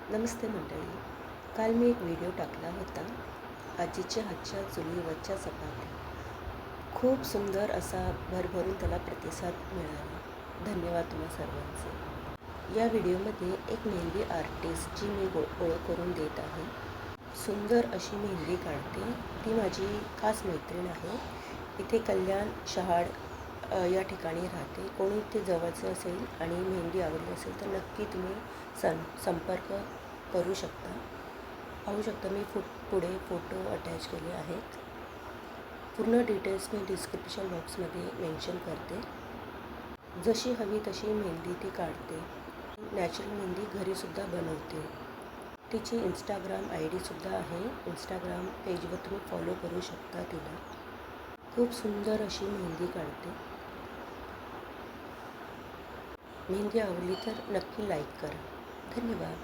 नमस्ते मंडळी. काल मी एक व्हिडिओ टाकला होता आजीच्या हातच्या चुलीवरच्या चपात्या. खूप सुंदर असा भरभरून त्याला प्रतिसाद मिळाला. धन्यवाद तुम्हा सर्वांचे. या व्हिडिओमध्ये एक मेहंदी आर्टिस्टची मी ओळख करून देत आहे. सुंदर अशी मेहंदी काढते. ती माझी खास मैत्रीण आहे. इथे कल्याण शहाड या ठिकाणी राहते. कोणी ते जवळचं असेल आणि मेहंदी आवडली असेल तर नक्की तुम्ही संपर्क करू शकता. पाहू शकता मी पुढे फोटो अटॅच केले आहेत. पूर्ण डिटेल्स मी डिस्क्रिप्शन बॉक्समध्ये मेन्शन करते. जशी हवी तशी मेहंदी ती काढते. नॅचरल मेहंदी घरीसुद्धा बनवते. तिची इंस्टाग्राम ID आहे. इंस्टाग्राम पेजवर तुम्ही फॉलो करू शकता तिला. खूप सुंदर अशी मेहंदी काढते. मेहंदी आवडली तर नक्की लाईक करा. धन्यवाद.